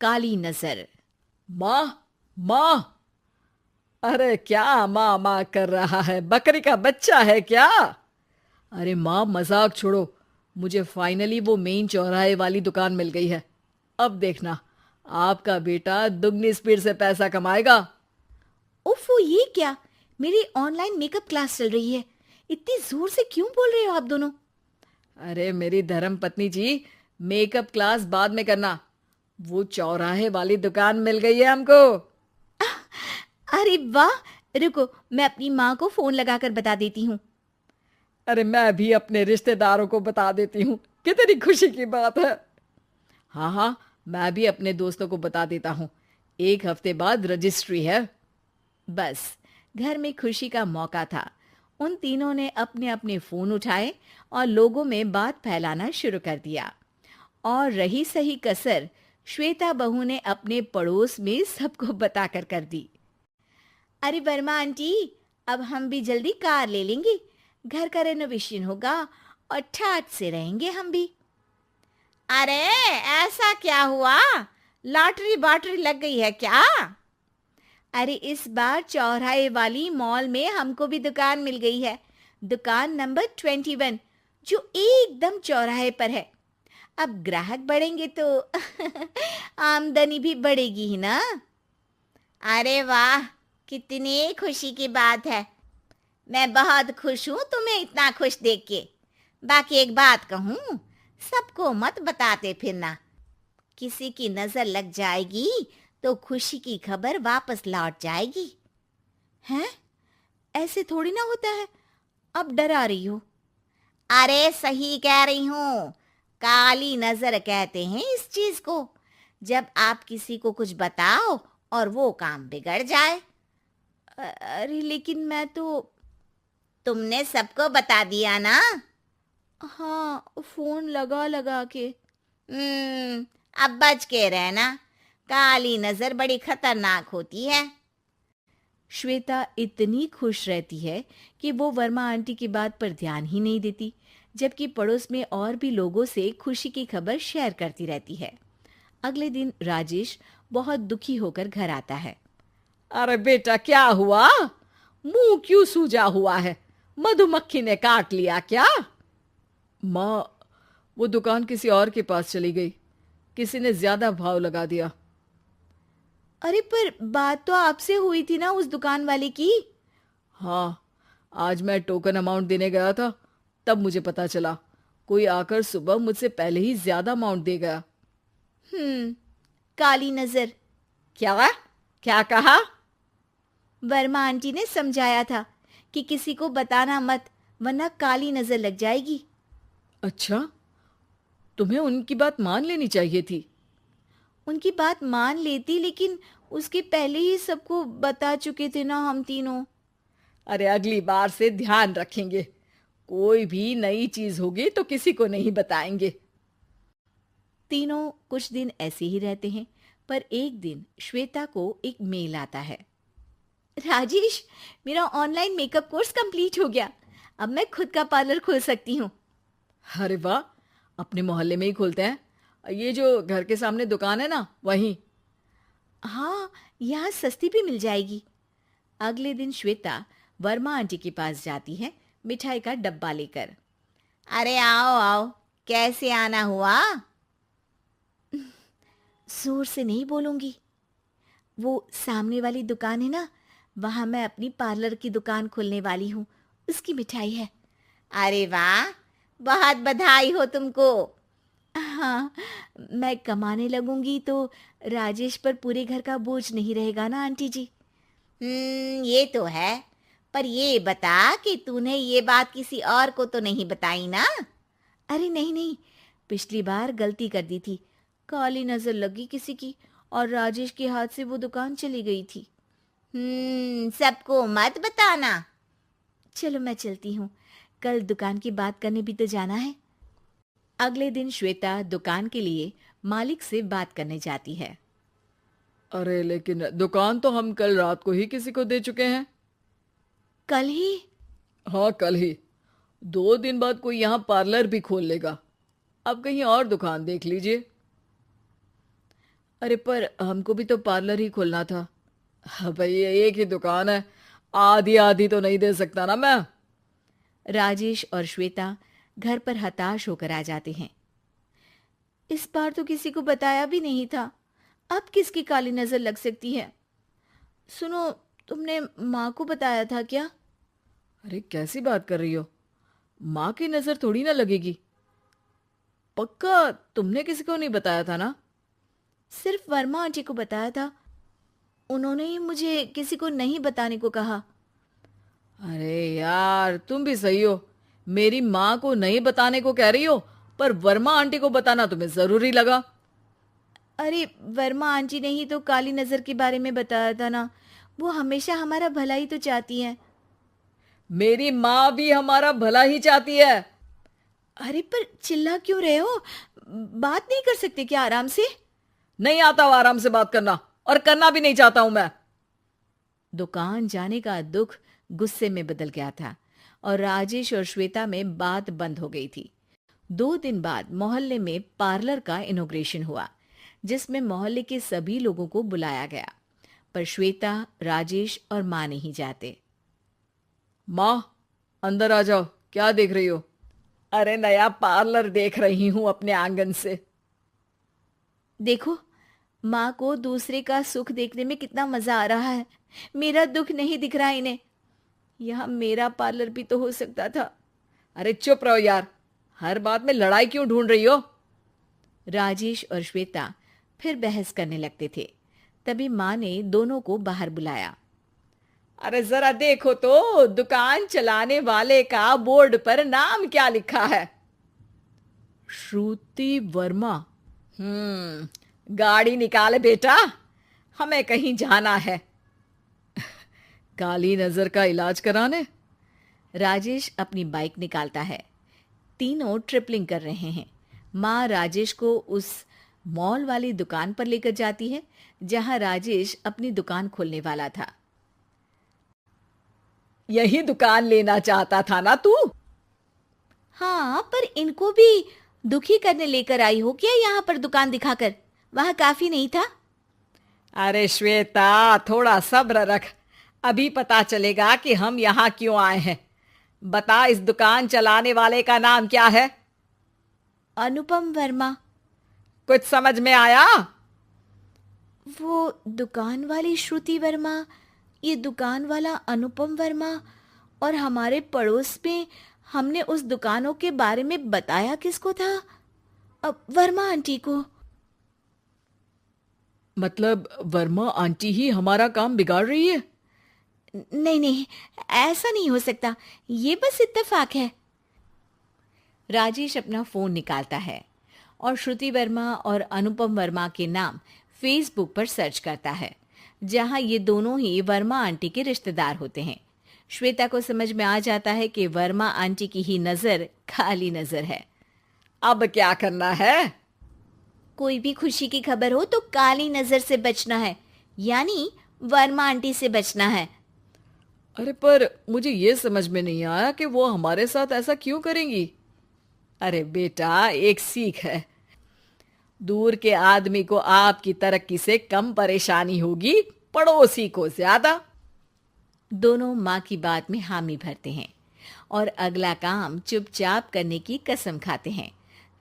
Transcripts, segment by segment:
काली नजर। माँ, माँ। अरे क्या माँ माँ कर रहा है? बकरी का बच्चा है क्या? अरे माँ, मजाक छोड़ो। मुझे फाइनली वो मेन चौराहे वाली दुकान मिल गई है। अब देखना, आपका बेटा दुगनी स्पीड से पैसा कमाएगा। उफ़, ये क्या? मेरी ऑनलाइन मेकअप क्लास चल रही है। इतनी जोर से क्यों बोल रहे हो आप दोनों? अरे मेरी धर्म पत्नी जी, मेकअप क्लास बाद में करना। वो चौराहे वाली दुकान मिल गई है हमको। अरे वाह! रुको, मैं अपनी माँ को फोन लगाकर बता देती हूँ। अरे मैं भी अपने रिश्तेदारों को बता देती हूँ। कितनी खुशी की बात है। हाँ हाँ, मैं भी अपने दोस्तों को बता देता हूँ। 1 हफ्ते बाद रजिस्ट्री है। बस, घर में खुशी का मौका था। उन तीनों ने अपने अपने फोन उठाए और लोगों में बात फैलाना शुरू कर दिया। और रही सही कसर, श्वेता बहू ने अपने पड़ोस में सबको बताकर कर दी। अरे वर्मा आंटी, अब हम भी जल्दी कार ले लेंगे। घर का रेनोवेशन होगा और ठाट से रहेंगे हम भी। अरे, ऐसा क्या हुआ? लॉटरी बाटरी लग गई है क्या? अरे, इस बार चौराहे वाली मॉल में हमको भी दुकान मिल गई है। दुकान नंबर 21, जो एकदम चौराहे पर है। अब ग्राहक बढ़ेंगे तो आमदनी भी बढ़ेगी ही ना। अरे वाह, कितनी खुशी की बात है। मैं बहुत खुश हूँ तुम्हें इतना खुश देख के। बाकी एक बात कहूँ, सबको मत बताते फिरना। किसी की नजर लग जाएगी तो खुशी की खबर वापस लौट जाएगी। हैं? ऐसे थोड़ी ना होता है। अब डरा रही हो? अरे सही कह रही हूँ। काली नजर कहते हैं इस चीज को, जब आप किसी को कुछ बताओ और वो काम बिगड़ जाए। अरे लेकिन मैं तो। तुमने सबको बता दिया ना? हाँ, फोन लगा लगा के। अब बच के रहना। काली नजर बड़ी खतरनाक होती है। श्वेता इतनी खुश रहती है कि वो वर्मा आंटी की बात पर ध्यान ही नहीं देती, जबकि पड़ोस में और भी लोगों से खुशी की खबर शेयर करती रहती है। अगले दिन राजेश बहुत दुखी होकर घर आता है। अरे बेटा, क्या हुआ? मुंह क्यों सूजा हुआ है? मधुमक्खी ने काट लिया क्या? माँ, वो दुकान किसी और के पास चली गई। किसी ने ज्यादा भाव लगा दिया। अरे पर बात तो आपसे हुई थी ना उस दुकान वाले की। हाँ, आज मैं टोकन अमाउंट देने गया था, तब मुझे पता चला। कोई आकर सुबह मुझसे पहले ही ज्यादा अमाउंट दे गया। हम्म, काली नजर। क्या? क्या कहा? वर्मा आंटी ने समझाया था कि किसी को बताना मत, वरना काली नजर लग जाएगी। अच्छा, तुम्हें उनकी बात मान लेनी चाहिए थी। उनकी बात मान लेती, लेकिन उसके पहले ही सबको बता चुके थे ना हम तीनों। अरे अगली बार से ध्यान रखेंगे। कोई भी नई चीज होगी तो किसी को नहीं बताएंगे। तीनों कुछ दिन ऐसे ही रहते हैं, पर एक दिन श्वेता को एक मेल आता है। राजेश, मेरा ऑनलाइन मेकअप कोर्स कंप्लीट हो गया। अब मैं खुद का पार्लर खोल सकती हूँ। अरे वाह, अपने मोहल्ले में ही खोलते हैं। ये जो घर के सामने दुकान है ना, वहीं। हाँ, यहाँ सस्ती भी मिल जाएगी। अगले दिन श्वेता वर्मा आंटी के पास जाती है, मिठाई का डब्बा लेकर। अरे आओ आओ, कैसे आना हुआ? जोर से नहीं बोलूंगी। वो सामने वाली दुकान है ना, वहां मैं अपनी पार्लर की दुकान खोलने वाली हूँ। उसकी मिठाई है। अरे वाह, बहुत बधाई हो तुमको। हाँ, मैं कमाने लगूंगी तो राजेश पर पूरे घर का बोझ नहीं रहेगा ना आंटी जी। ये तो है। पर ये बता कि तूने ये बात किसी और को तो नहीं बताई ना? अरे नहीं नहीं, पिछली बार गलती कर दी थी। काली नजर लगी किसी की और राजेश के हाथ से वो दुकान चली गई थी। सबको मत बताना। चलो मैं चलती हूँ, कल दुकान की बात करने भी तो जाना है। अगले दिन श्वेता दुकान के लिए मालिक से बात करने जाती है। अरे लेकिन दुकान तो हम कल रात को ही किसी को दे चुके हैं। कल ही? हाँ, कल ही। 2 दिन बाद कोई यहाँ पार्लर भी खोल लेगा। अब कहीं और दुकान देख लीजिए। अरे पर हमको भी तो पार्लर ही खोलना था। हाँ भाई, ये एक ही दुकान है, आधी आधी तो नहीं दे सकता ना मैं। राजेश और श्वेता घर पर हताश होकर आ जाते हैं। इस बार तो किसी को बताया भी नहीं था, अब किसकी काली नजर लग सकती है। सुनो, तुमने माँ को बताया था क्या? अरे कैसी बात कर रही हो, माँ की नजर थोड़ी ना लगेगी। पक्का तुमने किसी को नहीं बताया था ना? सिर्फ वर्मा आंटी को बताया था, उन्होंने ही मुझे किसी को नहीं बताने को कहा। अरे यार, तुम भी सही हो। मेरी माँ को नहीं बताने को कह रही हो, पर वर्मा आंटी को बताना तुम्हें जरूरी लगा। अरे वर्मा आंटी ने ही तो काली नजर के बारे में बताया था ना, वो हमेशा हमारा भला ही तो चाहती है। मेरी माँ भी हमारा भला ही चाहती है। अरे पर चिल्ला क्यों रहे हो? बात नहीं कर सकते क्या आराम से? नहीं आता हो आराम से बात करना, और करना भी नहीं चाहता हूं मैं। दुकान जाने का दुख गुस्से में बदल गया था और राजेश और श्वेता में बात बंद हो गई थी। 2 दिन बाद मोहल्ले में पार्लर का इनॉग्रेशन हुआ, जिसमें मोहल्ले के सभी लोगों को बुलाया गया, पर श्वेता, राजेश और माँ नहीं जाते। माँ, अंदर आ जाओ, क्या देख रही हो? अरे नया पार्लर देख रही हूं अपने आंगन से। देखो, माँ को दूसरे का सुख देखने में कितना मजा आ रहा है, मेरा दुख नहीं दिख रहा इन्हें। यह मेरा पार्लर भी तो हो सकता था। अरे चुप रहो यार, हर बात में लड़ाई क्यों ढूंढ रही हो? राजेश और श्वेता फिर बहस करने लगते थे। तभी माँ ने दोनों को बाहर बुलाया। अरे जरा देखो तो, दुकान चलाने वाले का बोर्ड पर नाम क्या लिखा है? श्रुति वर्मा। गाड़ी निकाले बेटा, हमें कहीं जाना है। काली नजर का इलाज कराने? राजेश अपनी बाइक निकालता है। तीनों ट्रिपलिंग कर रहे हैं। माँ राजेश को उस मॉल वाली दुकान पर लेकर जाती है जहां राजेश अपनी दुकान खोलने वाला था। यही दुकान लेना चाहता था ना तू? हाँ, पर इनको भी दुखी करने लेकर आई हो क्या यहाँ पर दुकान दिखाकर? वहां काफी नहीं था? अरे श्वेता, थोड़ा सब्र रख, अभी पता चलेगा कि हम यहाँ क्यों आए हैं। बता, इस दुकान चलाने वाले का नाम क्या है? अनुपम वर्मा। कुछ समझ में आया? वो दुकान वाली श्रुति वर्मा, ये दुकान वाला अनुपम वर्मा, और हमारे पड़ोस में हमने उस दुकानों के बारे में बताया किसको था? अब वर्मा आंटी को। मतलब वर्मा आंटी ही हमारा काम बिगाड़ रही है? नहीं नहीं, ऐसा नहीं हो सकता, ये बस इत्तेफाक है। राजेश अपना फोन निकालता है और श्रुति वर्मा और अनुपम वर्मा के नाम फेसबुक पर सर्च करता है, जहां ये दोनों ही वर्मा आंटी के रिश्तेदार होते हैं। श्वेता को समझ में आ जाता है कि वर्मा आंटी की ही नजर काली नजर है। अब क्या करना है? कोई भी खुशी की खबर हो तो काली नजर से बचना है, यानी वर्मा आंटी से बचना है। अरे पर मुझे ये समझ में नहीं आया कि वो हमारे साथ ऐसा क्यों करेंगी। अरे बेटा, एक सीख है, दूर के आदमी को आपकी तरक्की से कम परेशानी होगी, पड़ोसी को ज्यादा। दोनों माँ की बात में हामी भरते हैं और अगला काम चुपचाप करने की कसम खाते हैं,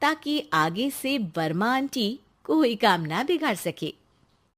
ताकि आगे से वर्मा आंटी कोई काम ना बिगाड़ सके।